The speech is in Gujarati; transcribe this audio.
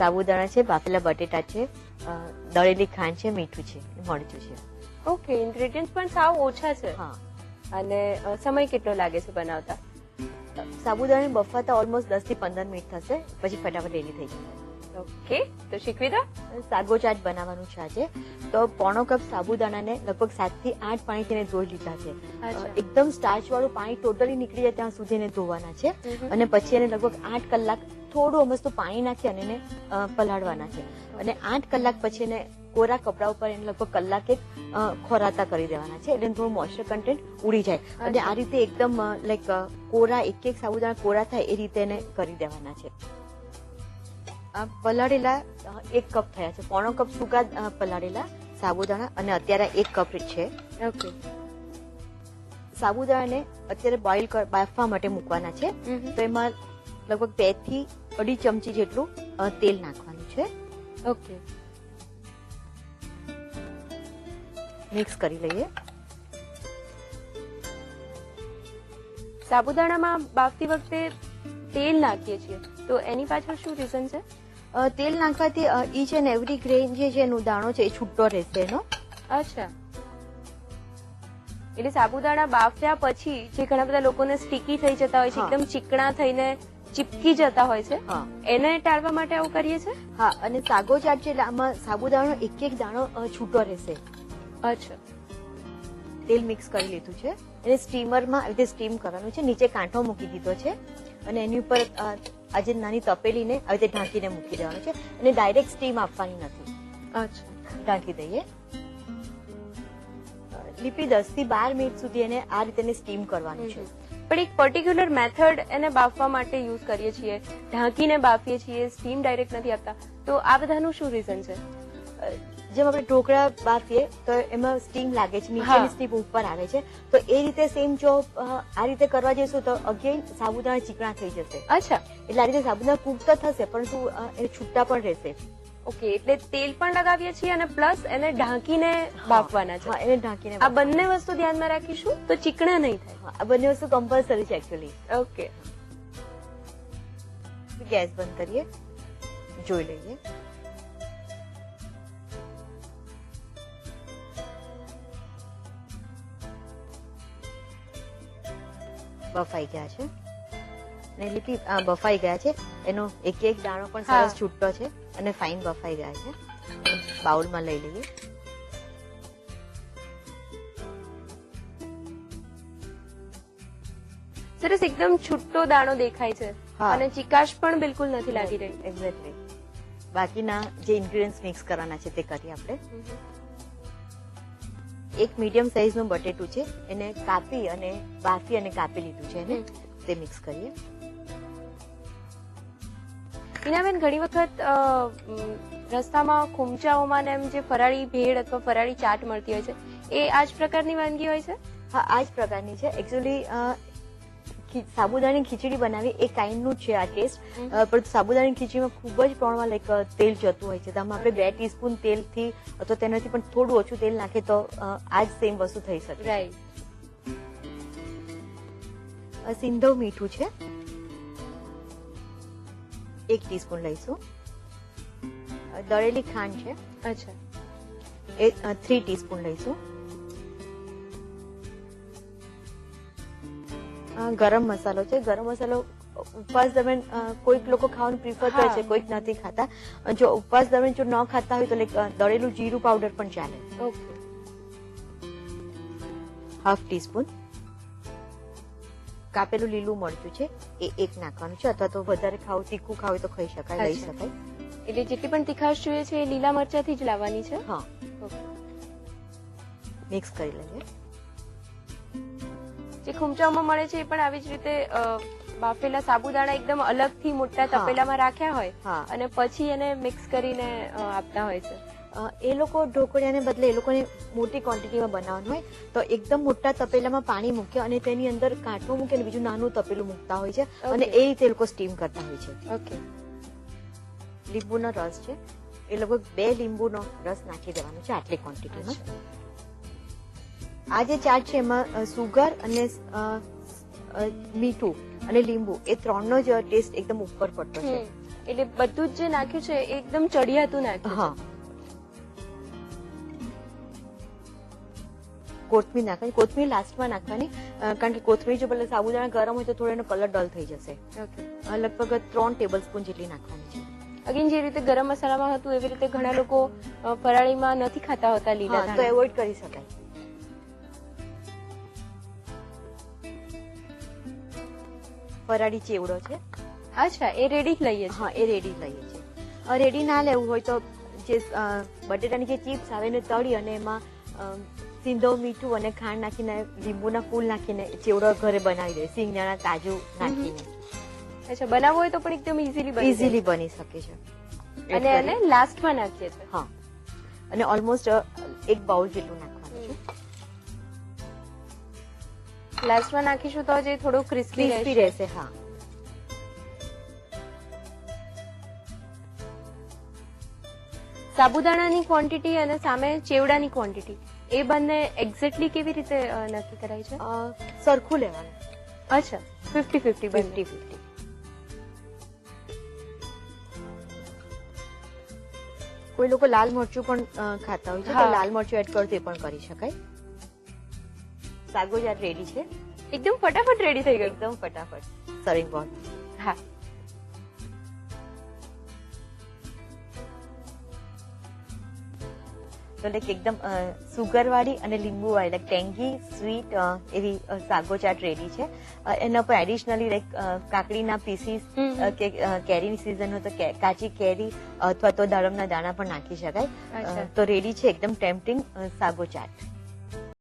સાબુદાણા છે, બાફેલા બટેટા છે, દળેલી ખાંડ છે, મીઠું છે, મરચું છે. ઓકે, ઇન્ગ્રેડિયન્ટ્સ પણ સાવ ઓછા છે. હા. અને સમય કેટલો લાગે છે બનાવતા? સાબુદાણાને બફાતા ઓલમોસ્ટ 10 થી 15 મિનિટ થશે, પછી ફટાફટ રેડી થઈ જશે. ઓકે, તો શીખવી દો. સાગો ચાટ બનાવવાનું છે આજે. તો પોણો કપ સાબુદાણાને લગભગ 7 થી 8 પાણીથી ધોઈ લીધા છે. એકદમ સ્ટાર્ચ વાળું પાણી ટોટલી નીકળી જાય ત્યાં સુધી એને ધોવાના છે. અને પછી એને લગભગ 8 કલાક થોડું અમસ્તું પાણી નાખી અને એને પલાળવાના છે. અને 8 કલાક પછી એને કોરા કપડા ઉપર એને લગભગ કલાકે ખોરાતા કરી દેવાના છે, એટલે થોડું મોઇસ્ચર કન્ટેન્ટ ઉડી જાય. અને આ રીતે એકદમ લાઈક કોરા એક સાબુદાણા કોરા થાય એ રીતે એને કરી દેવાના છે. પલાળેલા 1 કપ થયા છે, પોણો કપ સૂકા પલાળેલા સાબુદાણા અને અત્યારે 1 કપ છે. ઓકે, સાબુદાણાને અત્યારે બોઇલ બાફવા માટે મૂકવાના છે. તો એમાં લગભગ 2 થી 2.5 ચમચી જેટલું તેલ નાખવાનું છે. ઓકે, મિક્સ કરી લઈએ. સાબુદાણામાં બાફતી વખતે તેલ નાખીએ છીએ, તો એની પાછળ શું રીઝન છે? તેલ નાખવાથી ઈચ એન્ડ એવરી ગ્રેન જે છે એનું દાણો છે એ છૂટો રહેશે એનો. અચ્છા, એટલે સાબુદાણા બાફ્યા પછી જે ઘણા બધા લોકોને સ્ટીકી થઈ જતા હોય છે, એકદમ ચીકણા થઈને ચીપકી જતા હોય છે, એને ટાળવા માટે આવું કરીએ છીએ. હા, અને સાગો ચાટ છે એટલે આમાં સાબુદાણાનો એક દાણો છૂટો રહેશે. અચ્છા, તેલ મિક્સ કરી લીધું છે, એને સ્ટીમરમાં આવી રીતે સ્ટીમ કરવાનું છે. નીચે કાંઠો મૂકી દીધો છે અને એની ઉપર આજે નાની તપેલીને આવી રીતે ઢાંકીને મૂકી દેવાનું છે. અને ડાયરેક્ટ સ્ટીમ આપવાની નથી. અચ્છા, ઢાંકી દઈએ. લીપી 10 થી 12 મિનિટ સુધી એને આ રીતે સ્ટીમ કરવાનું છે. પણ એક પર્ટિક્યુલર મેથડ એને બાફવા માટે યુઝ કરીએ છીએ, ઢાંકીને બાફીએ છીએ, સ્ટીમ ડાયરેક્ટ નથી આપતા, તો આ બધાનું શું રીઝન છે? જેમ આપણે ઢોકળા બાફીએ તો એમાં સ્ટીમ લાગે છે, નીચેની સ્ટીમ ઉપર આવે છે, તો એ રીતે સેમ જો આ રીતે કરવા જઈશું તો અગેન સાબુદાણા ચીકણા થઈ જશે. અચ્છા, એટલે આ રીતે સાબુદાણા કૂક તો થશે પરંતુ એ છૂટા પણ રહેશે. ઓકે, એટલે તેલ પણ લગાવીએ છીએ અને પ્લસ એને ઢાંકીને બાફવાના છે. એને ઢાંકીને. આ બંને વસ્તુ ધ્યાનમાં રાખીશું તો ચીકણા નહીં થાય. આ બંને વસ્તુ કમ્પલસરી છે એકચ્યુઅલી. ઓકે, ગેસ બંધ કરીએ, જોઈ લઈએ. બફાઈ ગયા છે ને લીપી બફાઈ ગયા છે. એનો એક દાણો પણ સરસ છૂટો છે અને ફાઇન બફાઈ ગયા છે. બાઉલમાં લઈ લઈએ. સરસ, એકદમ છૂટો દાણો દેખાય છે અને ચિકાશ પણ બિલકુલ નથી લાગી રહી. એક્ઝેક્ટલી. બાકીના જે ઇન્ગ્રેડિયન્ટ્સ મિક્સ કરવાના છે તે કરીએ આપણે. એક મીડિયમ સાઈઝનું બટેટું છે, એને કાપી અને બાફી અને કાપી લીધું છે, એને તે મિક્સ કરીએ. હિનાબેન, ઘણી વખત રસ્તામાં ખૂમચાઓમાં એમ જે ફરાળી ભેળ અથવા ફરાળી ચાટ મળતી હોય છે, એ આ જ પ્રકારની વાનગી હોય છે? હા, આ જ પ્રકારની છે. એકચ્યુઅલી સાબુદાણાની ખીચડી બનાવી એ કાઇન્ડનું છે આ ટેસ્ટ, પણ સાબુદાણાની ખીચડીમાં ખૂબ જ પ્રમાણમાં લાઈક તેલ જતું હોય છે. તો આમાં આપણે 2 ટીસ્પૂન તેલથી અથવા તેનાથી પણ થોડું ઓછું તેલ નાખીએ તો આ જ સેમ વસ્તુ થઈ શકે. રાઈટ. સિંધવ મીઠું છે, 1 ટીસ્પૂન લઈશું. દળેલી ખાંડ છે. અચ્છા, એ 3 ટીસ્પૂન લઈશું. ગરમ મસાલો છે. ગરમ મસાલો ઉપવાસ દરમિયાન કોઈક લોકો ખાવાનું પ્રિફર કરે છે, કોઈક નથી ખાતા. જો ઉપવાસ દરમિયાન જો ન ખાતા હોય તો દળેલું જીરું પાવડર પણ ચાલે. Okay, ½ teaspoon. કાપેલું લીલું મરચું છે, એ 1 નાખવાનું છે, અથવા તો વધારે ખાવું તીખું ખાવું તો ખાઈ શકાય, લઈ શકાય. એટલે જેટલી પણ તીખાશ જોઈએ છે એ લીલા મરચાથી જ લાવવાની છે. હા, મિક્સ કરી લઈએ. જે ખૂમચાઓમાં મળે છે એ પણ આવી જ રીતે બાફેલા સાબુદાણા એકદમ અલગથી મોટા તપેલામાં રાખ્યા હોય અને પછી એને મિક્સ કરીને આપતા હોય છે. એ લોકો ઢોકળિયાને બદલે એ લોકોને મોટી ક્વોન્ટિટીમાં બનાવવાનું હોય તો એકદમ મોટા તપેલામાં પાણી મૂકે અને તેની અંદર કાંઠો મૂકે અને બીજું નાનું તપેલું મૂકતા હોય છે અને એ રીતે એ લોકો સ્ટીમ કરતા હોય છે. ઓકે, લીંબુનો રસ છે, એ લગભગ 2 લીંબુનો રસ નાખી દેવાનો છે આટલી ક્વોન્ટિટીમાં. આ જે ચાટ છે એમાં સુગર અને મીઠું અને લીંબુ એ 3નો જ ટેસ્ટ એકદમ ઉપર પડતો છે. એટલે બધું જ જે નાખ્યું છે એ એકદમ ચડિયાતું નાખ્યું હા, કોથમીર નાખવાની. કોથમીર લાસ્ટમાં નાખવાની, કારણ કે કોથમીર જો પેલા સાબુદાણા ગરમ હોય તો થોડો એનો કલર ડલ થઈ જશે. છે. ઓકે. લગભગ 3 ટેબલ સ્પૂન જેટલી નાખવાની છે. અગેન જે રીતે ગરમ મસાલામાં હતું એવી રીતે ઘણા લોકો ફરાળીમાં નથી ખાતા હોતા લીલા હા, તો ધાણા. એવોઇડ કરી શકાય. ફરાળી ચેવડો છે. અચ્છા, એ રેડી જ લઈએ છીએ. હા, એ રેડી લઈએ છીએ. રેડી ના લેવું હોય તો જે બટેટાની જે ચિપ્સ આવે ને તળી અને એમાં સિંધો, મીઠું અને ખાંડ નાખીને લીંબુના ફૂલ નાખીને ચેવડો ઘરે બનાવી દે, સિંગદાણા તાજું નાખીને. અચ્છા, બનાવવો હોય તો પણ એકદમ ઇઝીલી બની શકે છે. અને એને લાસ્ટમાં નાખીએ છીએ. હા, અને ઓલમોસ્ટ 1 બાઉલ જેટલું નાખવાનું છે. લાસ્ટમાં નાખીશું તો જે થોડું ક્રિસ્પી રહેશે. હા, સાબુદાણાની ક્વોન્ટિટી અને સામે ચેવડાની ક્વોન્ટિટી એ બંને એક્ઝેક્ટલી કેવી રીતે નક્કી કરાય છે? સરખું લેવાનું. અચ્છા, 50-50 બંને. 50-50. કોઈ લોકો લાલ મરચું પણ ખાતા હોય છે, તો હા. લાલ મરચું એડ કરો તો એ પણ કરી શકાય. સાગો ચાટ રેડી છે. એકદમ ફટાફટ રેડી થઈ ગયું. એકદમ ફટાફટ. સર્વિંગ બોલ. હા. તો લાઈક એકદમ સુગર વાળી અને લીંબુ વાળી, લાઈક ટેંગી સ્વીટ એવી સાગો ચાટ રેડી છે. એના પર એડિશનલી લાઈક કાકડીના પીસીસ કે કેરીની સિઝન હોય તો કાચી કેરી અથવા તો દાડમના દાણા પણ નાખી શકાય. અચ્છા. તો રેડી છે એકદમ ટેમ્પટિંગ સાગો ચાટ.